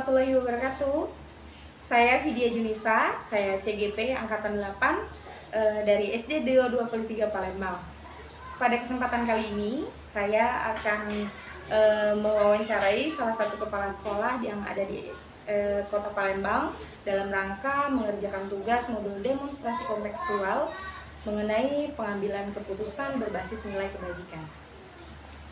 warahmatullahi wabarakatuh. Saya Vidya Junisa, saya CGP Angkatan 8 dari SD 223 Palembang. Pada kesempatan kali ini, saya akan mewawancarai salah satu kepala sekolah yang ada di Kota Palembang dalam rangka mengerjakan tugas modul demonstrasi kontekstual mengenai pengambilan keputusan berbasis nilai kebajikan.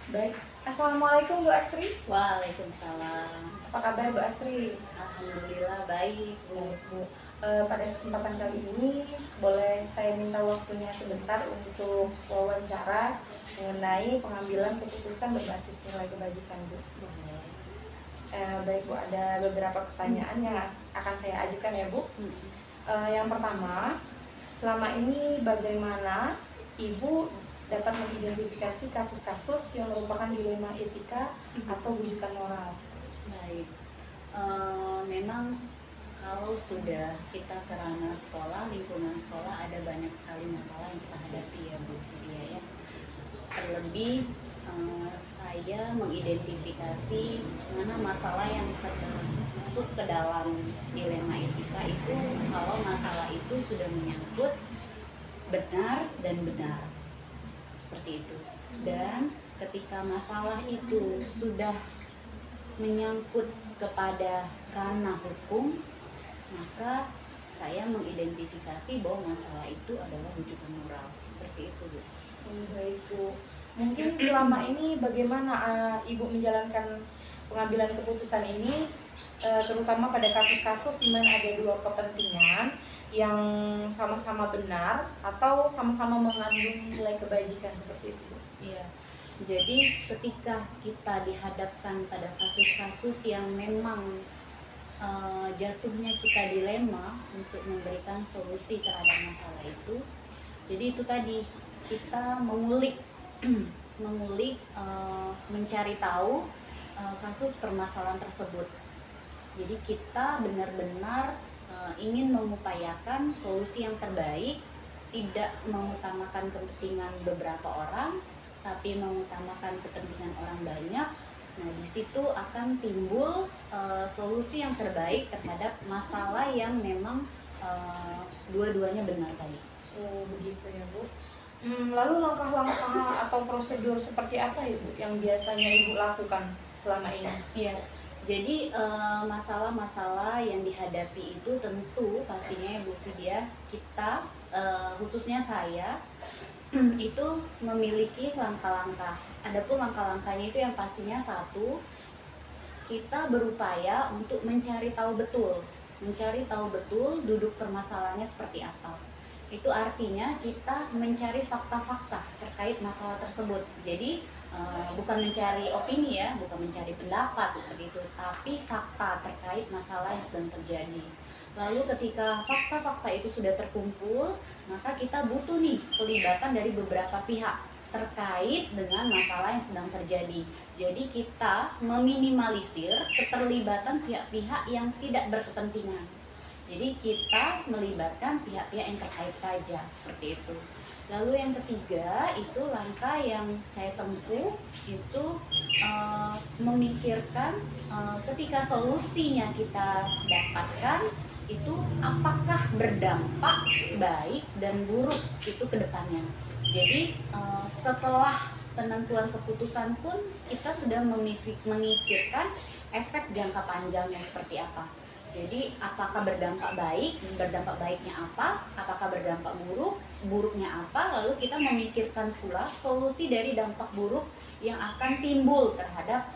Baik, Assalamualaikum Bu Asri. Waalaikumsalam. Apa kabar Bu Asri? Alhamdulillah baik, Bu. Pada kesempatan kali ini boleh saya minta waktunya sebentar untuk wawancara mengenai pengambilan keputusan berbasis nilai kebajikan, Bu. Baik Bu, ada beberapa pertanyaan yang akan saya ajukan ya Bu. Yang pertama, selama ini bagaimana Ibu dapat mengidentifikasi kasus-kasus yang merupakan dilema etika atau bujukan moral? Baik. Memang kalau sudah kita ke ranah sekolah, lingkungan sekolah, ada banyak sekali masalah yang kita hadapi ya Bu Vidya ya. Terlebih saya mengidentifikasi mana masalah yang masuk ke dalam dilema etika itu kalau masalah itu sudah menyangkut benar dan benar, seperti itu. Dan ketika masalah itu sudah menyangkut kepada ranah hukum, maka saya mengidentifikasi bahwa masalah itu adalah bujukan moral, seperti itu Bu. Baik Bu, mungkin selama ini bagaimana Ibu menjalankan pengambilan keputusan ini, terutama pada kasus-kasus di mana ada dua kepentingan yang sama-sama benar atau sama-sama mengandung nilai kebajikan, seperti itu Bu? Iya. Jadi ketika kita dihadapkan pada kasus-kasus yang memang jatuhnya kita dilema untuk memberikan solusi terhadap masalah itu, jadi itu tadi kita mengulik mencari tahu kasus permasalahan tersebut. Jadi kita benar-benar ingin mengupayakan solusi yang terbaik, tidak mengutamakan kepentingan beberapa orang, tapi mengutamakan kepentingan orang banyak. Nah, di situ akan timbul solusi yang terbaik terhadap masalah yang memang dua-duanya benar tadi. Oh, begitu ya Bu. Lalu langkah-langkah atau prosedur seperti apa Ibu yang biasanya Ibu lakukan selama ini? Iya. Jadi masalah-masalah yang dihadapi itu tentu pastinya Bu Vidya, kita khususnya saya itu memiliki langkah-langkah. Adapun langkah-langkahnya itu yang pastinya satu, kita berupaya untuk mencari tahu betul duduk permasalahannya seperti apa. Itu artinya kita mencari fakta-fakta terkait masalah tersebut. Jadi bukan mencari opini ya, bukan mencari pendapat seperti itu, tapi fakta terkait masalah yang sedang terjadi. Lalu ketika fakta-fakta itu sudah terkumpul, maka kita butuh nih pelibatan dari beberapa pihak terkait dengan masalah yang sedang terjadi. Jadi kita meminimalisir keterlibatan pihak-pihak yang tidak berkepentingan. Jadi kita melibatkan pihak-pihak yang terkait saja, seperti itu. Lalu yang ketiga itu langkah yang saya tempuh itu memikirkan ketika solusinya kita dapatkan itu apakah berdampak baik dan buruk itu ke depannya. Jadi setelah penentuan keputusan pun kita sudah memikirkan efek jangka panjangnya seperti apa. Jadi apakah berdampak baik, berdampak baiknya apa, apakah berdampak buruk, buruknya apa, lalu kita memikirkan pula solusi dari dampak buruk yang akan timbul terhadap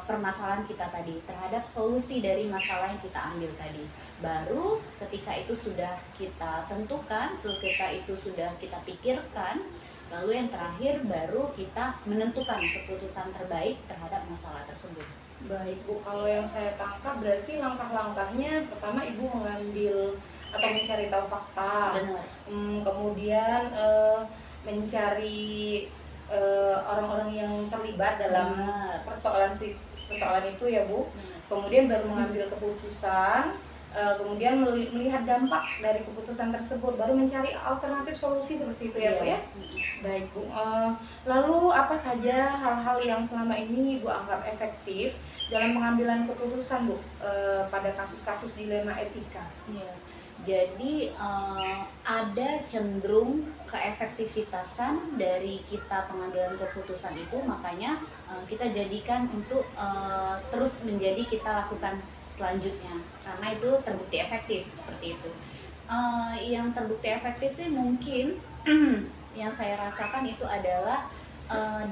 permasalahan kita tadi, terhadap solusi dari masalah yang kita ambil tadi. Baru ketika itu sudah kita tentukan, ketika itu sudah kita pikirkan, lalu yang terakhir baru kita menentukan keputusan terbaik terhadap masalah tersebut. Baik Bu, kalau yang saya tangkap berarti langkah-langkahnya pertama Ibu mengambil atau mencari tahu fakta. Benar. Kemudian mencari orang-orang yang terlibat dalam persoalan itu ya Bu. Kemudian baru mengambil keputusan, kemudian melihat dampak dari keputusan tersebut, baru mencari alternatif solusi seperti itu ya Bu ya. Baik Bu, lalu apa saja hal-hal yang selama ini Ibu anggap efektif dalam pengambilan keputusan Bu pada kasus-kasus dilema etika? Iya. Jadi ada cenderung keefektivitasan dari kita pengambilan keputusan itu, makanya kita jadikan untuk terus menjadi kita lakukan selanjutnya karena itu terbukti efektif seperti itu. Yang terbukti efektif sih mungkin yang saya rasakan itu adalah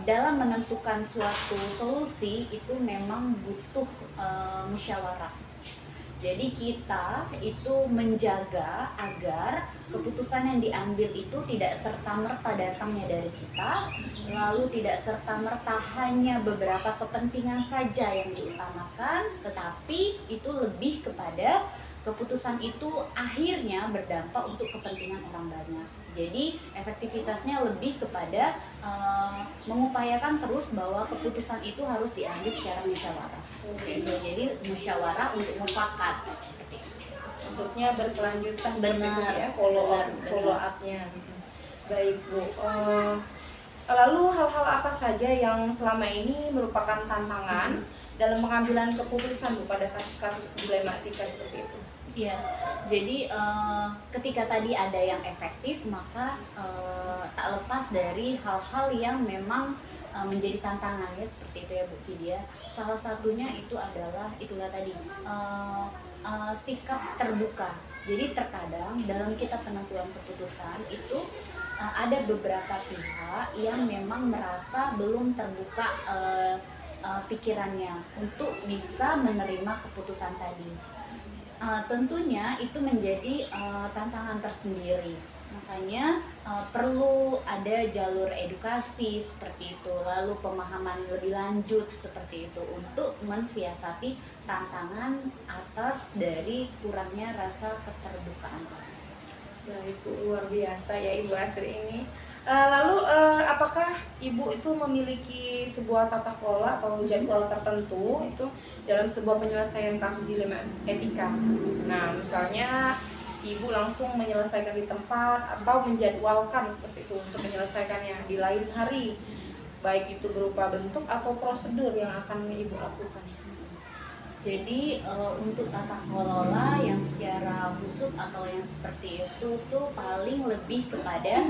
dalam menentukan suatu solusi itu memang butuh musyawarah. Jadi kita itu menjaga agar keputusan yang diambil itu tidak serta-merta datangnya dari kita, lalu tidak serta-merta hanya beberapa kepentingan saja yang diutamakan, tetapi itu lebih kepada keputusan itu akhirnya berdampak untuk kepentingan orang banyak. Jadi efektivitasnya lebih kepada mengupayakan terus bahwa keputusan itu harus diambil secara musyawarah. Jadi musyawarah untuk mufakat. Maksudnya berkelanjutan, Benar ya, follow up-nya. Baik Bu. Lalu hal-hal apa saja yang selama ini merupakan tantangan dalam pengambilan keputusan Bu pada kasus-kasus dilema etika seperti itu? Iya, jadi ketika tadi ada yang efektif, maka tak lepas dari hal-hal yang memang menjadi tantangan ya, seperti itu ya Bu Vidya. Salah satunya itu adalah itulah tadi sikap terbuka. Jadi terkadang dalam kita penentuan keputusan itu ada beberapa pihak yang memang merasa belum terbuka pikirannya untuk bisa menerima keputusan tadi. Tentunya itu menjadi tantangan tersendiri. Makanya perlu ada jalur edukasi seperti itu, lalu pemahaman lebih lanjut seperti itu untuk mensiasati tantangan atas dari kurangnya rasa keterbukaan. Baik Bu, luar biasa ya Ibu Asri ini. Lalu apakah Ibu itu memiliki sebuah tata kelola atau jadwal tertentu itu dalam sebuah penyelesaian kasus dilema etika? Nah, misalnya Ibu langsung menyelesaikan di tempat atau menjadwalkan seperti itu untuk menyelesaikannya di lain hari, baik itu berupa bentuk atau prosedur yang akan Ibu lakukan. Jadi untuk tata kelola yang secara khusus atau yang seperti itu tuh paling lebih kepada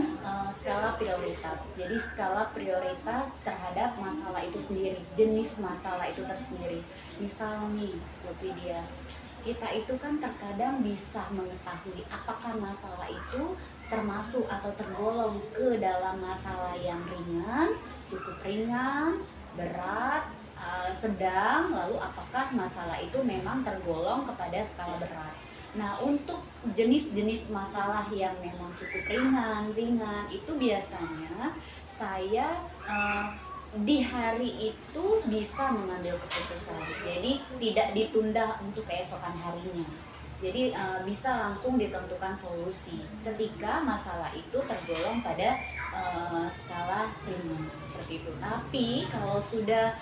skala prioritas. Jadi skala prioritas terhadap masalah itu sendiri, jenis masalah itu tersendiri. Misal nih, Widya, kita itu kan terkadang bisa mengetahui apakah masalah itu termasuk atau tergolong ke dalam masalah yang ringan, cukup ringan, berat, sedang, lalu apakah masalah itu memang tergolong kepada skala berat. Nah, untuk jenis-jenis masalah yang memang cukup ringan itu biasanya saya di hari itu bisa mengambil keputusan. Jadi tidak ditunda untuk keesokan harinya. Jadi bisa langsung ditentukan solusi ketika masalah itu tergolong pada skala ringan seperti itu. Tapi kalau sudah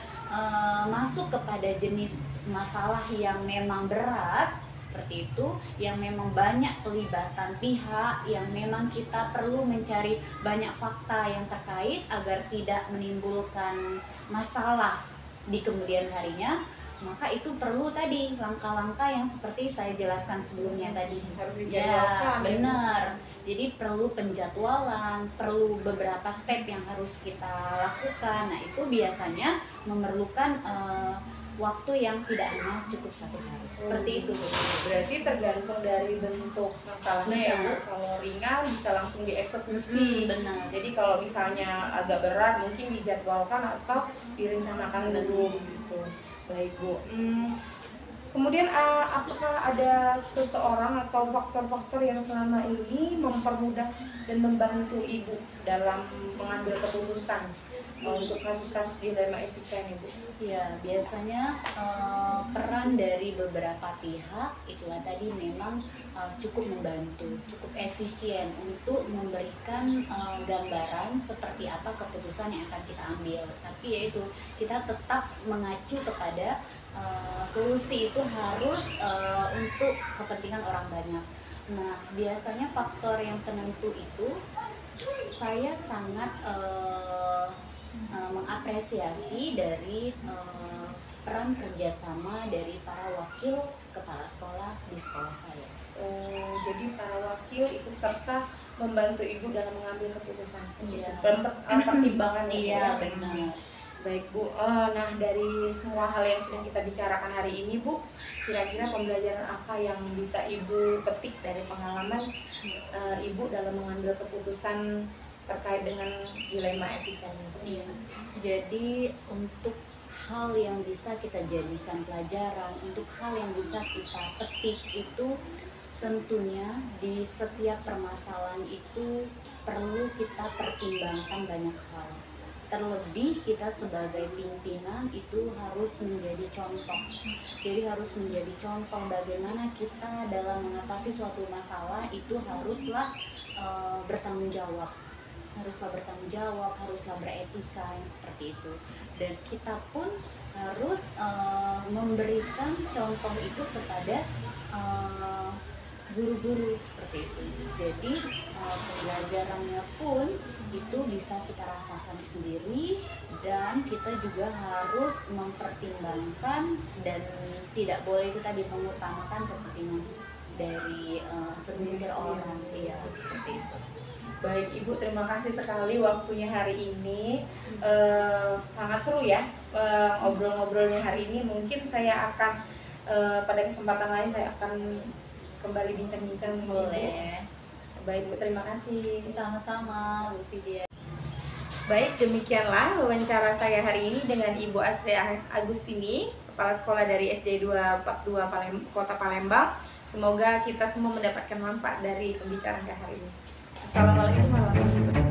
masuk kepada jenis masalah yang memang berat seperti itu, yang memang banyak pelibatan pihak, yang memang kita perlu mencari banyak fakta yang terkait agar tidak menimbulkan masalah di kemudian harinya, maka itu perlu tadi langkah-langkah yang seperti saya jelaskan sebelumnya tadi. Harus dijadwalkan. Ya, benar. Jadi perlu penjadwalan, perlu beberapa step yang harus kita lakukan. Nah, itu biasanya memerlukan waktu yang tidak hanya cukup 1 hari. Seperti itu. Berarti tergantung dari bentuk masalahnya ya Bu. Kalau ringan bisa langsung dieksekusi. Benar. Jadi kalau misalnya agak berat mungkin dijadwalkan atau direncanakan dulu gitu. Baik Bu. Kemudian apakah ada seseorang atau faktor-faktor yang selama ini mempermudah dan membantu Ibu dalam mengambil keputusan untuk kasus-kasus dilema etika ini Bu? Ya, biasanya peran dari beberapa pihak itulah tadi memang cukup membantu, cukup efisien untuk memberikan gambaran seperti apa keputusan yang akan kita ambil. Tapi yaitu kita tetap mengacu kepada solusi itu harus untuk kepentingan orang banyak. Nah, biasanya faktor yang penentu itu saya sangat mengapresiasi dari peran kerjasama dari para wakil kepala sekolah di sekolah saya. Jadi para wakil ikut serta membantu ibu dalam mengambil keputusan, Iya. pertimbangan. Iya, benar. Baik Bu, nah dari semua hal yang sudah kita bicarakan hari ini Bu, kira-kira pembelajaran apa yang bisa Ibu petik dari pengalaman Ibu dalam mengambil keputusan terkait dengan dilema etika ini? Iya. Jadi untuk hal yang bisa kita jadikan pelajaran, untuk hal yang bisa kita petik itu tentunya di setiap permasalahan itu perlu kita pertimbangkan banyak hal. Terlebih kita sebagai pimpinan itu harus menjadi contoh. Jadi harus menjadi contoh bagaimana kita dalam mengatasi suatu masalah itu haruslah bertanggung jawab. Haruslah beretika yang seperti itu. Dan kita pun harus memberikan contoh itu kepada guru-guru seperti itu. Jadi pembelajarannya pun itu bisa kita rasakan sendiri, dan kita juga harus mempertimbangkan dan tidak boleh kita mengutamakan kepentingan dari segelintir orang. Iya, seperti itu. Baik Ibu, terima kasih sekali waktunya hari ini. Sangat seru ya ngobrol-ngobrolnya hari ini. Mungkin saya akan pada kesempatan lain saya akan kembali bincang-bincang. Boleh. Baik Bu, terima kasih. Sama-sama Bu Vidya. Baik, demikianlah wawancara saya hari ini dengan Ibu Asri Agustini, Kepala Sekolah dari SD 242 Kota Palembang. Semoga kita semua mendapatkan manfaat dari pembicaraan hari ini. Assalamualaikum warahmatullahi wabarakatuh.